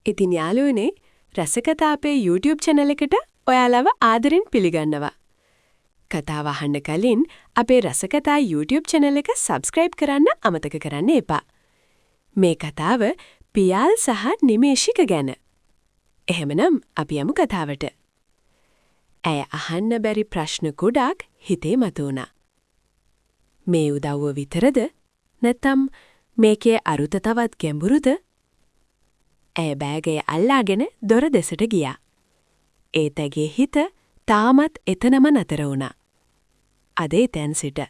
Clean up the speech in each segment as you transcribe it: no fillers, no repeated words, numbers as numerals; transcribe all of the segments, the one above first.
ඉතින් යාළුවනේ රසකතා අපේ YouTube channel එකට ඔයාලව ආදරෙන් පිළිගන්නවා. කතාව අහන්න කලින් අපේ රසකතා YouTube channel එක subscribe කරන්න අමතක කරන්න එපා. මේ කතාව පියාල් සහ නිමේෂික ගැන. එහෙමනම් අපි යමු කතාවට. ඇය අහන්න බැරි ප්‍රශ්න ගොඩක් හිතේ මතුවුණා. මේ උදව්ව විතරද? නැත්නම් මේකේ අරුත තවත් ගැඹුරුද? ඇය බෑගය අල්ලාගෙන දොර දෙසට ගියා. ඒතගේ හිත තාමත් එතනම නතර වුණා. අද එතෙන් සිට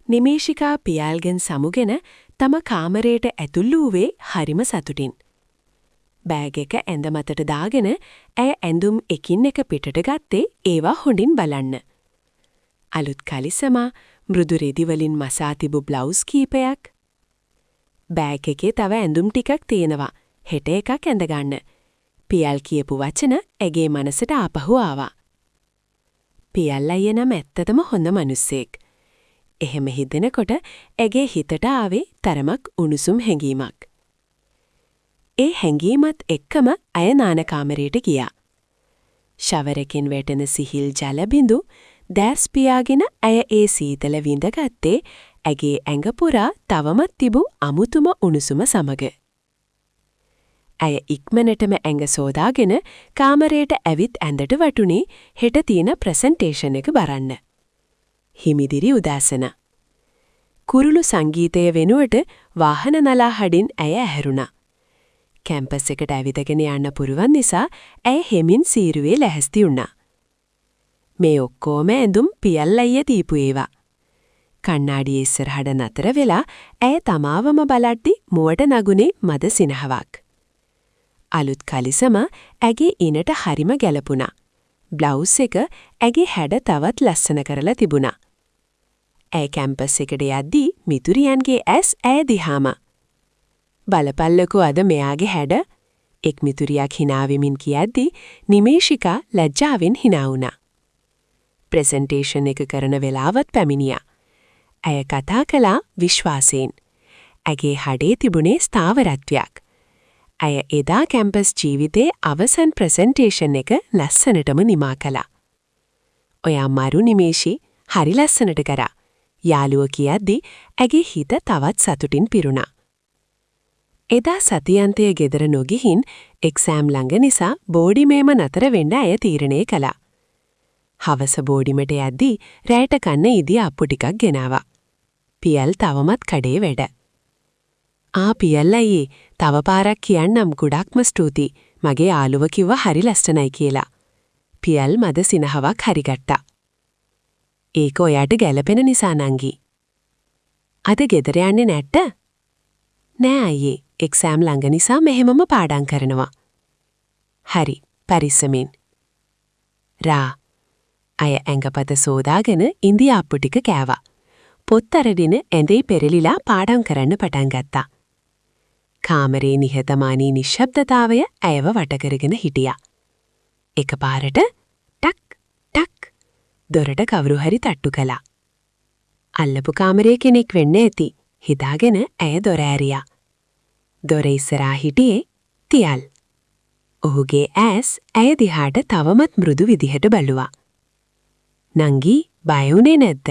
නිමේෂිකා පියාල්ගෙන් සමුගෙන තම කාමරයට ඇතුල් වූවේ හරිම සතුටින්. බෑග් එක ඇඳ මතට දාගෙන ඇය ඇඳුම් එකින් එක පිටට ගත්තේ ඒවා හොඳින් බලන්න. අලුත් කලිසමා මෘදු රෙදි වලින් මසා තිබු බ්ලවුස් කීපයක්. බෑග් එකේ තව ඇඳුම් ටිකක් තියෙනවා. හෙට එකක් ඇඳ ගන්න. පියල් කියපු වචන ඇගේ මනසට ආපහු ආවා. පියල් අයියා නම් ඇත්තටම හොඳ මිනිස්සෙක්. එහෙම හිතෙනකොට ඇගේ හිතට ආවේ තරමක් උණුසුම් හැඟීමක්. ඒ හැඟීමත් එක්කම අය නාන කාමරයට ගියා. ෂවර් එකෙන් වැටෙන සිහිල් ජල බිඳු දැස් පියාගෙන ඇය ඒ සීතල විඳගත්තේ ඇගේ ඇඟ පුරා තවමත් තිබූ අමුතුම උණුසුම සමග. ඇය ඉක්මනටම ඇඟ සෝදාගෙන කාමරයට ඇවිත් ඇඳට වටුනේ හෙට තියෙන ප්‍රසන්ටේෂන් එක බලන්න. හිමිදිරි උදෑසන. කුරුළු සංගීතය වෙනුවට වාහන නලා හඩින් ඇය ඇහැරුණා. කැම්පස් එකට ඇවිදගෙන යන්න පුරුවන් නිසා ඇය හෙමින් සීරුවේ ලැහැස්ති වුණා. මේ ඔක්කොම ඇඳුම් පියල් අයියා දීපු ඒවා. කණ්ණාඩියේ ඉස්සරහට නතර වෙලා ඇය තමාවම බලද්දි මුවට නගුනේ මද සිනහවක්. අලුත් කලිසම ඇගේ ඉනට හරිම ගැලපුණා. බ්ලවුස් එක ඇගේ හැඩ තවත් ලස්සන කරලා තිබුණා. ඇය කැම්පස් එකට යද්දී මිතුරියන්ගේ ඇස් ඇය දිහාම. බලපල්ලකෝ අද මෙයාගේ හැඩ? එක් මිතුරියක් hina වෙමින් කියද්දී නිමේෂිකා ලැජ්ජාවෙන් hina වුණා. ප්‍රසන්ටේෂන් එක කරන වෙලාවත් පැමිණියා. ඇය කතා කළා විශ්වාසයෙන්. ඇගේ හඩේ තිබුණේ ස්ථාවරත්වයක්. ඇය එදා කැම්පස් ජීවිතයේ අවසන් ප්‍රසන්ටේෂන් එක ලස්සනටම නිමා කළා. ඔයා මරු නිමේෂි හරි ලස්සනට කරා. යාළුව කියද්දී ඇගේ හිත තවත් සතුටින් පිරුණා. එදා සතියන්තයේ ගෙදර නොගිහින් එක්සෑම් ළඟ නිසා බෝඩිමේම නතර වෙන්න ඇය තීරණය කළා. හවස බෝඩිමට යද්දී රැයට කන්න ඉදියාප්පු ටිකක් ගෙනාවා. පියල් තවමත් කඩේ වැඩ. පියල් අයියේ තව පාරක් කියන්නම් ගොඩක්ම ස්තුතියි. මගේ යාළුව කිව්වා හරි ලස්සනයි කියලා. පියල් මද සිනහවක් හරිගත්තා. ඒක ඔයාට ගැළපෙන නිසා නංගි. අද ගෙදර යන්නේ නැට්ට? නෑ අයියේ. එක්සෑම් ළඟ නිසා මෙහෙමම පාඩම් කරනවා. හරි, පරිස්සමෙන්. රා අය ඇඟපත සෝදාගෙන ඉන්දියාප්පු ටික කෑවා. පොත් අරගෙන ඇඳේ පෙරලිලා පාඩම් කරන්න පටන් ගත්තා. කාමරේ නිහතමානී නිශ්ශබ්දතාවය ඇයව වට කරගෙන හිටියා. එකපාරට ටක් ටක් දොරට කවුරු හරි තට්ටු කළා. අල්ලපු කාමරේ කෙනෙක් වෙන්න ඇති හිතාගෙන ඇය දොර ඇරියා. දොර ඉස්සරහා හිටියේ තියල්. ඔහුගේ ඈස් ඇය දිහාට තවමත් මෘදු විදිහට බැලුවා. නංගි බය වුණේ නැද්ද?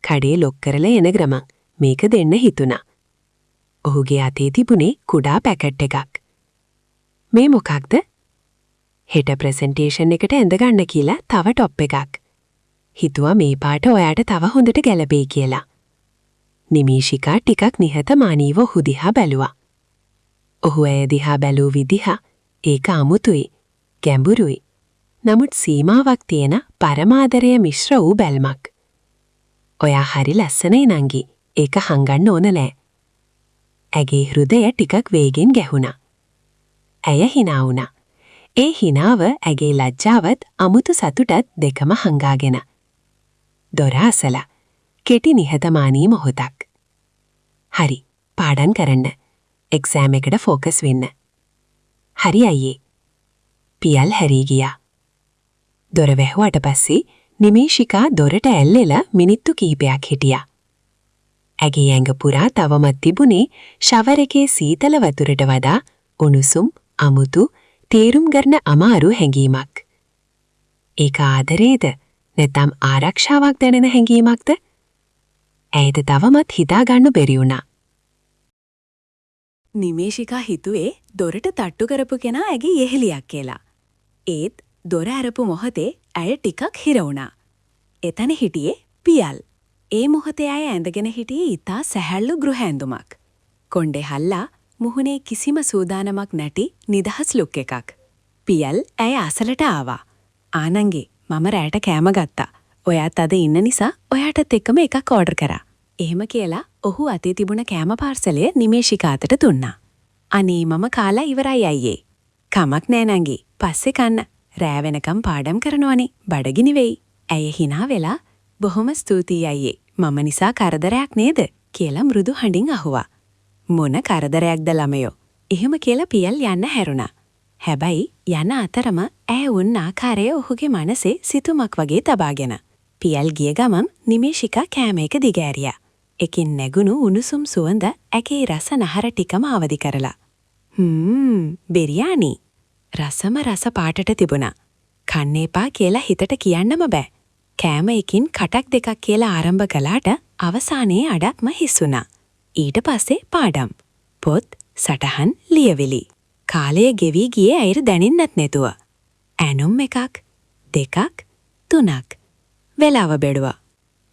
කඩේ ලොක් කරලා එන ගමන් මේක දෙන්න හිතුණා. ඔහුගේ අතේ තිබුණේ කුඩා පැකට් එකක්. මේ මොකක්ද? හෙට ප්‍රසන්ටේෂන් එකට ඇඳ ගන්න කියලා තව টොප් එකක්. හිතුවා මේ පාට ඔයාට තව හොඳට ගැලපෙයි කියලා. නිමේෂිකා ටිකක් නිහතමානීව ඔහු දිහා බැලුවා. ඔහු ඇය දිහා බැලූ විදිහ ඒක අමුතුයි, ගැඹුරුයි. නමුත් සීමාවක් තියෙන පරමාදරය මිශ්‍ර වූ බැල්මක්. ඔයා හරි ලස්සනයි නංගි. ඒක හංගන්න ඕන නෑ. ඇගේ හෘදය ටිකක් වේගෙන් ගැහුණා. ඇය hina වුණා. ඒ hinaව ඇගේ ලැජ්ජාවත් අමුතු සතුටත් දෙකම හංගාගෙන. දොර අසලා කෙටි නිහතමානී මොහොතක්. හරි, පාඩම් කරන්න. එක්සෑම් එකට ෆෝකස් වෙන්න. හරි අයියේ. පියල් හැරී ගියා. දොර වැහුවට පස්සේ නිමේෂිකා දොරට ඇල්ලෙලා මිනිත්තු කිහිපයක් හිටියා. ඇගේ ඇඟ පුරා තවමත් තිබුණේ ෂවර් එකේ සීතල වතුරට වඩා උණුසුම්, අමුතු, තේරුම් ගන්න අමාරු හැඟීමක්. ඒක ආදරේද? නැත්නම් ආරක්ෂාවක් දැනෙන හැඟීමක්ද? ඇයිද තවමත් හිතා ගන්න බැරි වුණා. නිමේෂිකා හිතුවේ දොරට තට්ටු කරපු කෙනා ඇගේ යෙහෙලියක් කියලා. ඒත් දොර ඇරපු මොහොතේ ඇය ටිකක් හිර වුණා. එතන හිටියේ පියල්. ඒ මොහොතේ ඇය ඇඳගෙන හිටියේ ඉතා සැහැල්ලු ගෘහ ඇඳුමක්. කොණ්ඩේ හල්ලා මුහුණේ කිසිම සූදානමක් නැති නිදහස් ලුක් එකක්. පියල් ඇය අසලට ආවා. ආනංගි, මම රැට කෑම ගත්තා. ඔයාත් අද ඉන්න නිසා ඔයාටත් එක්කම එකක් ඕඩර් කරා. එහෙම කියලා ඔහු අතේ තිබුණ කෑම පාර්සලය නිමේෂිකා අතට දුන්නා. අනේ මම කාලා ඉවරයි අයියේ. කමක් නෑ නංගි, පස්සේ කන්න. රෑ වෙනකම් පාඩම් කරනවනේ, බඩගිනි වෙයි. ඇය hina වෙලා බොහොම ස්තුතියි අයියේ. මම නිසා කරදරයක් නේද? කියලා මෘදු හඬින් අහුවා. මොන කරදරයක්ද ළමයෝ? එහෙම කියලා පියල් යන්න හැරුණා. හැබැයි යන අතරම ඇය වුන් ආකාරය ඔහුගේ මනසේ සිතුමක් වගේ තබාගෙන. පියල් ගිය ගමන් නිමේෂිකා කෑම එක දිගෑරියා. එකින් නැගුණු උණුසුම් සුවඳ ඇගේ රස නහර ටිකම අවදි කරලා. බිරියානි. රසම රස පාටට තිබුණා. කන්න එපා කියලා හිතට කියන්නම බෑ. කෑම එකින් කටක් දෙකක් කියලා ආරම්භ කළාට අවසානයේ අඩක්ම හිස්සුණා. ඊට පස්සේ පාඩම්. පොත්, සටහන්, ලියවිලි. කාලය ගෙවී ගියේ ඇයට දැනෙන්නත් නැතුව. ඇනුම් එකක්, දෙකක්, තුනක්. වෙලාව බැලුවා.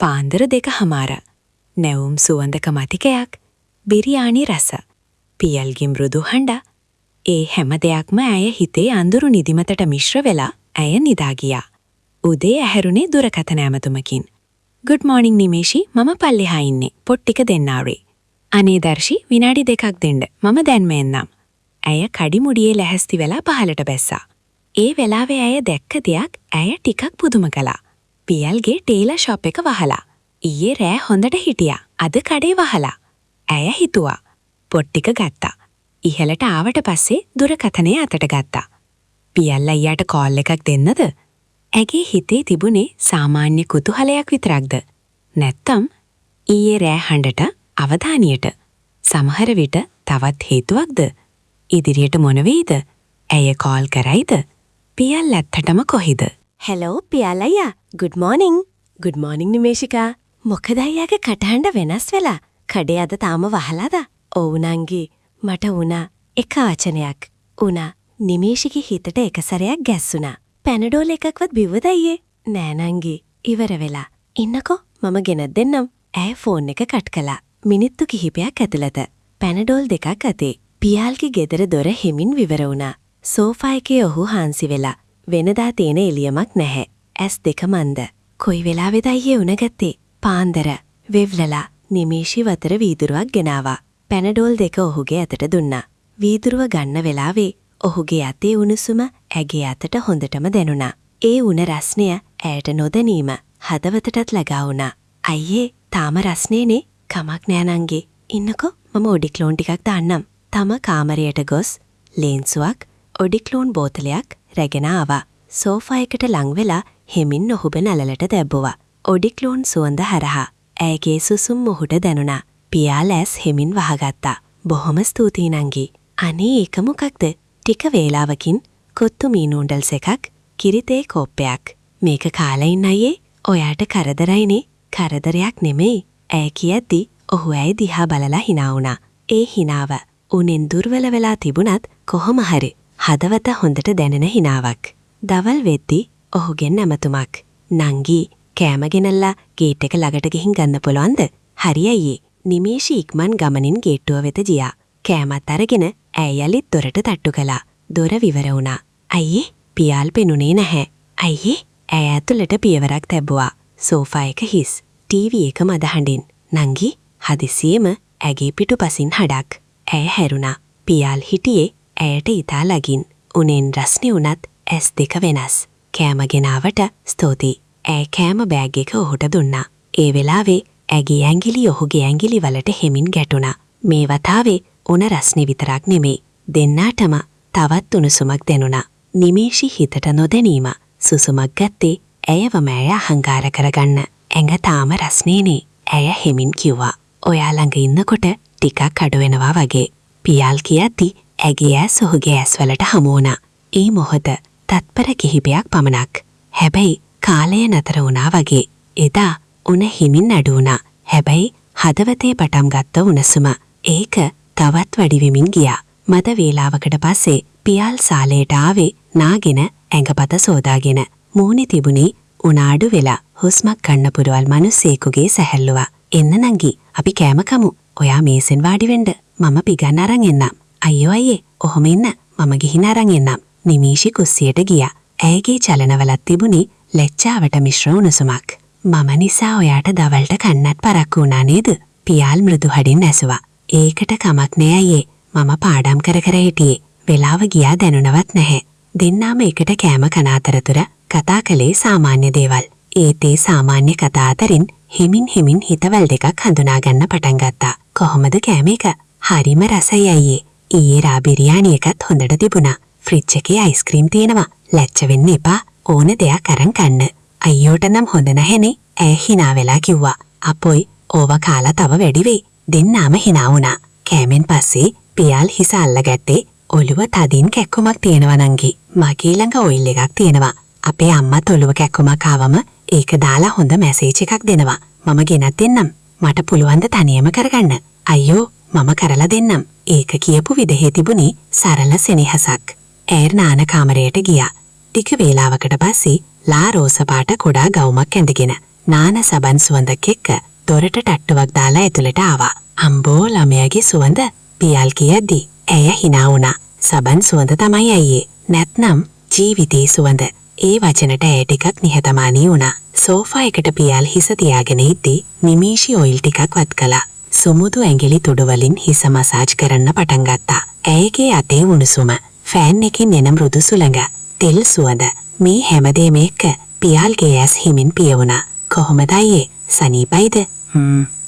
පාන්දර 2:00. නැවුම් සුවඳක මතිකයක්, බිරියානි රස, පියල්ගේ මෘදු හඬ. ඒ හැම දෙයක්ම ඇය හිතේ අඳුරු නිදිමතට මිශ්‍ර වෙලා ඇය නිදා ගියා. උදේ ඇහැරුණේ දුරකථන ඇමතුමකින්. "ගුඩ් මෝර්නිං නිමේෂි, මම පල්ලෙහා ඉන්නේ. පොත් ටික දෙන්න ආවේ." "අනේ දර්ශි, විනාඩි 2ක් දෙන්න. මම දැන්ම එන්නම්." ඇය කඩිමුඩියේ ලැහැස්ති වෙලා පහලට බැස්සා. ඒ වෙලාවේ ඇය දැක්ක දෙයක් ඇය ටිකක් පුදුම කළා. පියල්ගේ ටේලර් ෂොප් එක වහලා. ඊයේ රෑ හොඳට හිටියා. අද කඩේ වහලා. ඇය හිතුවා. පොත් ටික ගත්තා. ඉහළට ආවට පස්සේ දුරකථනය අතට ගත්තා. පියල් අයියාට කෝල් එකක් දෙන්නද? ඇගේ හිතේ තිබුණේ සාමාන්‍ය කුතුහලයක් විතරක්ද? නැත්තම් ඊයේ රෑ හඬට, අවධානියට, සමහර විට තවත් හේතුවක්ද? ඉදිරියට මොන වෙයිද? ඇය කෝල් කරයිද? පියල් ඇත්තටම කොහෙද? "හෙලෝ පියල් අයියා, good morning." "Good morning Nimeshika." "මොකද අයියාගේ කටහඬ වෙනස් වෙලා? කඩේ අද තාම වහලාද?" "ඔව් නංගි, මට වුණා එක වචනයක්. උනා නිමේෂිගේ හිතට එක සැරයක් ගැස්සුණා. පැනඩෝල් එකක්වත් බිව්වද අයියේ?" "නෑ නංගි, ඉවර වෙලා. ඉන්නකෝ, මම ගෙනත් දෙන්නම්." ඇය ෆෝන් එක කට් කළා. මිනිත්තු කිහිපයක් ඇතුළත පැනඩෝල් 2ක් අතේ. පියාල්ගේ ගෙදර දොර හිමින් විවර වුණා. සෝෆා එකේ ඔහු හාන්සි වෙලා. වෙනදා තියෙන එළියමක් නැහැ. ඇස් දෙක මන්ද. කොයි වෙලාවෙද අයියේ උණගත්තේ? පාන්දර. වෙව්ලලා නිමේෂි වතර වීදුරුවක් ගෙනාවා. පැනඩෝල් 2 ඔහුගේ අතට දුන්නා. වීදුරුව ගන්න වෙලාවේ ඔහුගේ අතේ උණුසුම ඇගේ අතට හොඳටම දැනුණා. ඒ උණ රස්නය ඇයට නොදැනීම හදවතටත් ළඟා වුණා. "අයියේ, තාම රස්නේනේ." "කමක් නෑ නංගි. ඉන්නකෝ, මම ඔඩික්ලෝන් ටිකක් දාන්නම්." තම කාමරයට ගොස් ලේන්සුවක්, ඔඩික්ලෝන් බෝතලයක් රැගෙන ආවා. සෝෆා එකට ලං වෙලා හෙමින් ඔහුබ නළලට දැබ්බුවා. ඔඩික්ලෝන් සුවඳ හරහා ඇයගේ සුසුම් මොහුට දැනුණා. පියාල ඇස් හෙමින් වහගත්තා. "බොහොම ස්තුතියි නංගි." "අනේ ඒක මොකක්ද?" "ටික වේලාවකින් කොත්තු මී නූඩල්ස් එකක්, කිරිතේ කෝප්පයක්." "මේක කාලා ඉන්න අයියේ. ඔයාට කරදරයිනේ." "කරදරයක් නෙමෙයි." ඇය කියද්දි ඔහු ඇය දිහා බලලා hina වුණා. ඒ හිනාව උනෙන් දුර්වල වෙලා තිබුණත් කොහොම හරි හදවත හොඳට දැනෙන හිනාවක්. දවල් වෙද්දි ඔහුගෙන් ඇමතුමක්. "නංගි, කෑම ගෙනල්ලා ගේට් එක ළඟට ගිහින් ගන්න පුළුවන්ද?" "හරි අයියේ." නිමේෂි ඉක්මන් ගමනින් ගේට්ටුව වෙත ගියා. කෑමත් අරගෙන ඇය යලිත් දොරට තට්ටු කළා. දොර විවර වුණා. "අයියේ." පියාල් පෙනුනේ නැහැ. "අයියේ." ඇය ඇතුළට පියවරක් තැබුවා. සෝෆා එක හිස්. ටීවී එක මද හඬින්. "නංගි." හදිසියෙම ඇගේ පිටුපසින් හඩක්. ඇය හැරුණා. පියාල් හිටියේ ඇයට ඉතා ළඟින්. උනෙන් රස්නේ වුණත් ඇස් දෙක වෙනස්. "කෑම ගෙනාවට ස්තුතියි." ඇය කෑම බෑග් එක ඔහුට දුන්නා. ඒ වෙලාවේ ඇගේ ඇඟිලි ඔහුගේ ඇඟිලි වලට හෙමින් ගැටුණා. මේ වතාවේ උණ රස්නේ විතරක් නෙමෙයි. දෙන්නාටම තවත් උණුසුමක් දැනුණා. නිමේෂි හිතට නොදැනීම සුසුමක් ගත්තේ ඇයවම ඇය අහංකාර කරගන්න. "ඇඟ තාම රස්නේනේ." ඇය හෙමින් කිව්වා. "ඔයා ළඟ ඉන්නකොට ටිකක් අඩු වෙනවා වගේ." පියාල් කියද්දි ඇගේ ඇස් ඔහුගේ ඇස්වලට හමු වුණා. ඒ මොහොත තත්පර කිහිපයක් පමණක්. හැබැයි කාලය නතර වුණා වගේ. එදා උණ හිමින් අඩු වුණා. හැබැයි හදවතේ පටම් ගත්ත උණුසුම ඒක තවත් වැඩි වෙමින් ගියා. මද වේලාවකට පස්සේ පියාල් සාලයට ආවේ නාගෙන ඇඟපත සෝදාගෙන. මූණේ තිබුණේ උණාඩු වෙලා හුස්මක් ගන්න පුරවල් මිනිස්සෙකුගේ සැහැල්ලුව. එන්න නංගි අපි කෑම කමු. ඔයා මේසෙන් වාඩි වෙන්න. මම පිගන්න අරන් එන්නම්. අයියෝ අයියේ ඔහොම ඉන්න. මම ගිහින් අරන් එන්නම්. නිමීෂි කුස්සියට ගියා. ඇයගේ චලනවලත් තිබුණේ ලැජ්ජාවට මිශ්‍ර උණුසුමක්. මම නිසා ඔයාට දවල්ට කන්නත් පරක්කු වුණා නේද? පියාල් මෘදු හඩින් ඇසුවා. ඒකට කමක් නෑ අයියේ. මම පාඩම් කර කර හිටියේ. වෙලාව ගියා දැනුණවත් නැහැ. දෙන්නාම එකට කෑම කන අතරතුර කතා කළේ සාමාන්‍ය දේවල්. ඒත් ඒ සාමාන්‍ය කතා අතරින් හිමින් හිතවල් දෙකක් හඳුනා ගන්න පටන් ගත්තා. කොහොමද කෑම එක? හරිම රසයි අයියේ. ඊයේ රා බිරියානි එකත් හොඳට තිබුණා. ෆ්‍රිජ් එකේ අයිස්ක්‍රීම් තියෙනවා. ලැච්ච වෙන්න එපා. ඕන දෙයක් අරන් කන්න. අයියෝට නම් හොඳ නැහැනේ. ඇය hina වෙලා කිව්වා. අපොයි ඕව කාලා තව වැඩි වෙයි. දෙන්නාම hina වුණා. කෑමෙන් පස්සේ පියාල් හිස අල්ලගත්තේ ඔළුව තදින් කැක්කුමක් තියෙනවා නංගි. මගේ ළඟ ඔයිල් එකක් තියෙනවා. අපේ අම්මත් ඔළුව කැක්කුමක් ආවම ඒක දාලා හොඳ මැසේජ් එකක් දෙනවා. මම ගෙනත් දෙන්නම්. මට පුළුවන් ද තනියම කරගන්න. අයියෝ මම කරලා දෙන්නම්. ඒක කියපු විදිහේ තිබුණේ සරල සෙනෙහසක්. ඇය නාන කාමරයට ගියා. ටික වේලාවකට පස්සේ ලා රෝස පාට කොඩා ගවුමක් ඇඳගෙන නාන සබන් සුවඳක් එක්ක දොරට ටට්ටුවක් දාලා ඇතුළට ආවා. අම්බෝ ළමයාගේ සුවඳ පියාල් කියද්දි ඇය hina වුණා. සබන් සුවඳ තමයි අයියේ. නැත්නම් ජීවිතේ සුවඳ. ඒ වචනට ඇය ටිකක් නිහතමානී වුණා. සෝෆා එකට පියාල් හිස තියාගෙන ඉද්දී නිමීෂි ඔයිල් ටිකක් වත් කළා. සුමුදු ඇඟිලි තුඩු වලින් හිස මසාජ් කරන්න පටන් ගත්තා. ඇයගේ අතේ උණුසුම, ෆෑන් එකෙන් එන මෘදු සුළඟ, තෙල් සුවඳ මේ හැමදේම එක්ක පියාල්ගේ ඇස් හිමින් පිය වුණා. කොහොමද අයියේ? සනීපයිද?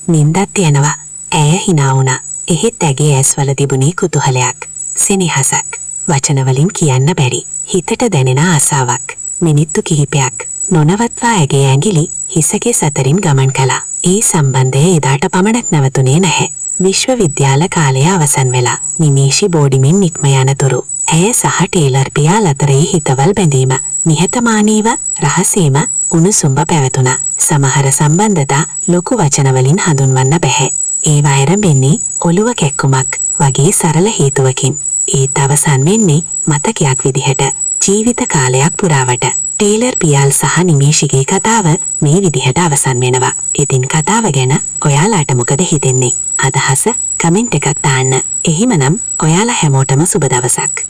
නින්දත් යනවා. ඇය hina වුණා. එහෙත් ඇගේ ඇස්වල තිබුණේ කුතුහලයක්, සෙනෙහසක්. වචන වලින් කියන්න බැරි හිතට දැනෙන ආසාවක්. මිනිත්තු කිහිපයක් නොනවත්වා ඇගේ ඇඟිලි හිසගේ සතරින් ගමන් කළා. ඒ සම්බන්ධය එදාට පමණක් නැවතුනේ නැහැ. විශ්වවිද්‍යාල කාලය අවසන් වෙලා නිමීෂි බෝඩිමින් නික්ම යනතුරු ඇය සහ ටේලර් පියාල් අතරේ හිතවල් බැඳීම නිහතමානීව රහසේම උණුසුම්බ පැවතුණා. සමහර සම්බන්ධතා ලොකු වචන වලින් හඳුන්වන්න බැහැ. ඒවා ආරම්භෙන්නේ ඔළුව කැක්කුමක් වගේ සරල හේතුවකින්. ඒත් අවසන් වෙන්නේ මතකයක් විදිහට ජීවිත කාලයක් පුරාවට. ටේලර් පියාල් සහ නිමීෂිගේ කතාව මේ විදිහට අවසන් වෙනවා. ඉතින් කතාව ගැන ඔයාලාට මොකද හිතෙන්නේ? අදහස කමෙන්ට් එකක් දාන්න. එහිමනම් ඔයාලා හැමෝටම සුබ දවසක්.